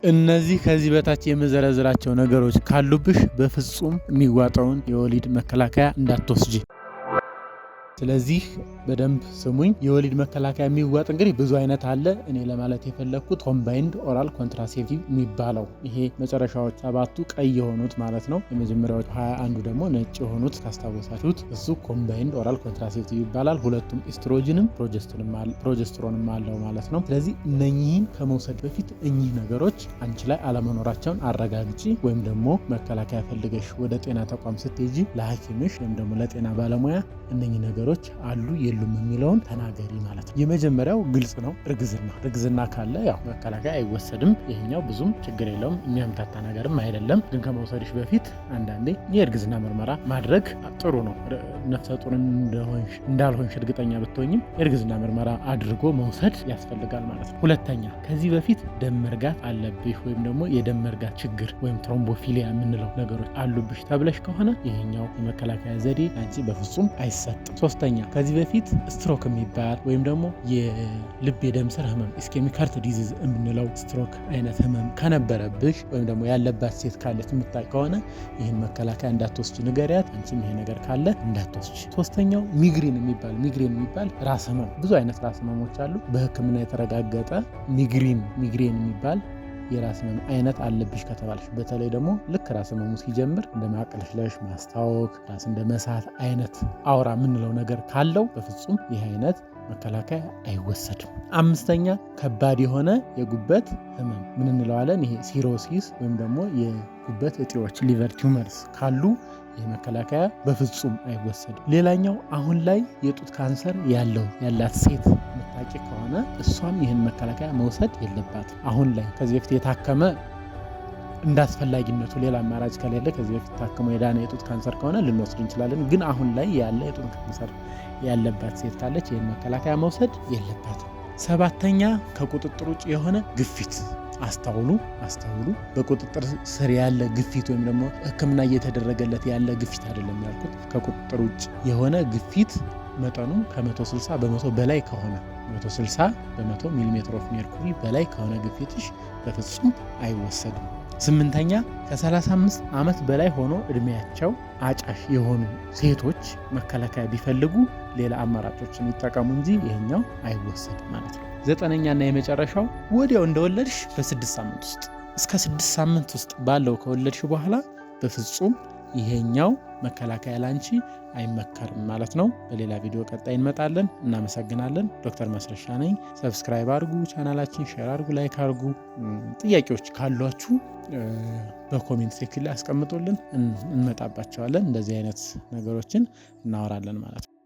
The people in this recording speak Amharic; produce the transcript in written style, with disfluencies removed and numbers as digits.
እነዚህ ከዚህ በታች የምዘረዝራቸው ነገሮች ካሉብሽ በፍጹም የሚዋጣውን የወሊድ መከላከያ እንዳትወስጂ። ስለዚህ በደንብ ስሙኝ። የወሊድ መከላከያ የሚዋጥ እንግዲህ ብዙ አይነት አለ። እኔ ለማለት የፈለኩት ኮምባይንድ ኦራል ኮንትራሴፕቲቭ የሚባለው ይሄ መጨረሻዎች 7ቱ ቀይ የሆኑት ማለት ነው። የመጀመሪያዎቹ 21ዱ ደግሞ ነጭ የሆኑት ካስታወሳችሁት እሱ ኮምባይንድ ኦራል ኮንትራሴፕቲቭ ይባላል። ሁለቱም ኤስትሮጅንም ፕሮጀስትሮንም አለው ማለት ነው። ስለዚህ እነኚህን ከመውሰድ በፊት እኚህ ነገሮች አንቺ ላይ አለመኖራቸውን አረጋግጪ። ወይም ደግሞ መከላከያ ፈልገሽ ወደ ጤና ተቋም ስትሄጂ ለሐኪምሽ ወይም ደግሞ ለጤና ባለሙያ እነኚህ ነገሮች አሉ የሉም የሚለውን ተናገሪ ማለት ነው። የመጀመሪያው ግልጽ ነው፣ እርግዝና ካለ ያው መከላከያ አይወሰድም። ይሄኛው ብዙም ችግር የለውም፣ የሚያምታታ ነገርም አይደለም። ግን ከመውሰድሽ በፊት አንዳንዴ የእርግዝና ምርመራ ማድረግ ጥሩ ነው። ነፍሰ ጡር እንዳልሆንሽ እርግጠኛ ብትሆኝም የእርግዝና ምርመራ አድርጎ መውሰድ ያስፈልጋል ማለት ነው። ሁለተኛ ከዚህ በፊት ደም መርጋት አለብሽ ወይም ደግሞ የደም መርጋት ችግር ወይም ትሮምቦፊሊያ የምንለው ነገሮች አሉብሽ ተብለሽ ከሆነ ይሄኛው የመከላከያ ዘዴ አንቺ በፍጹም አይሰጥም። ሶስተኛ ከዚህ በፊት ስትሮክ የሚባል ወይም ደግሞ የልብ የደም ስር ህመም ኢስኬሚክ ሃርት ዲዚዝ የምንለው ስትሮክ አይነት ህመም ከነበረብሽ ወይም ደግሞ ያለባት ሴት ካለች የምታውቅ ከሆነ ይህን መከላከያ እንዳትወስጂ ንገሪያት። አንቺም ይሄ ነገር ካለ እንዳትወስጂ። ሶስተኛው ሚግሬን የሚባል ራስ ህመም፣ ብዙ አይነት ራስ ህመሞች አሉ። በህክምና የተረጋገጠ ሚግሬን የሚባል የራስ ህመም አይነት አለብሽ ከተባለሽ፣ በተለይ ደግሞ ልክ ራስ ህመሙ ሲጀምር እንደ ማቅለሽለሽ፣ ማስታወክ፣ ራስ እንደ መሳት አይነት አውራ የምንለው ነገር ካለው በፍጹም ይህ አይነት መከላከያ አይወሰድም። አምስተኛ ከባድ የሆነ የጉበት ህመም ምን እንለዋለን? ይሄ ሲሮሲስ ወይም ደግሞ የጉበት እጢዎች ሊቨር ቲዩመርስ ካሉ ይህ መከላከያ በፍጹም አይወሰድም። ሌላኛው አሁን ላይ የጡት ካንሰር ያላት ሴት ምታቂ ከሆነ እሷም ይህን መከላከያ መውሰድ የለባትም። አሁን ላይ ከዚህ በፊት የታከመ እንዳስፈላጊነቱ ሌላ አማራጭ ከሌለ ከዚህ በፊት ታክሞ የዳነ የጡት ካንሰር ከሆነ ልንወስድ እንችላለን። ግን አሁን ላይ ያለ የጡት ካንሰር ያለባት ሴት ካለች ይህን መከላከያ መውሰድ የለባትም። ሰባተኛ ከቁጥጥር ውጭ የሆነ ግፊት። አስተውሉ። በቁጥጥር ስር ያለ ግፊት ወይም ደግሞ ሕክምና እየተደረገለት ያለ ግፊት አይደለም ያልኩት። ከቁጥጥር ውጭ የሆነ ግፊት መጠኑ ከ160 በመቶ በላይ ከሆነ 160 በመቶ ሚሊሜትር ኦፍ ሜርኩሪ በላይ ከሆነ ግፊትሽ በፍጹም አይወሰድም። ስምንተኛ ከ35 ዓመት በላይ ሆኖ እድሜያቸው አጫሽ የሆኑ ሴቶች መከላከያ ቢፈልጉ ሌላ አማራጮችን ይጠቀሙ እንጂ ይሄኛው አይወሰድም ማለት ነው። ዘጠነኛና የመጨረሻው ወዲያው እንደወለድሽ በ6 ሳምንት ውስጥ እስከ 6 ሳምንት ውስጥ ባለው ከወለድሽ በኋላ በፍጹም ይሄኛው መከላከያ ላንቺ አይመከርም ማለት ነው። በሌላ ቪዲዮ ቀጣይ እንመጣለን። እናመሰግናለን። ዶክተር ማስረሻ ነኝ። ሰብስክራይብ አድርጉ፣ ቻናላችን ሼር አድርጉ፣ ላይክ አድርጉ። ጥያቄዎች ካሏችሁ በኮሜንት ሴክሽን ላይ አስቀምጡልን፣ እንመጣባቸዋለን። እንደዚህ አይነት ነገሮችን እናወራለን ማለት ነው።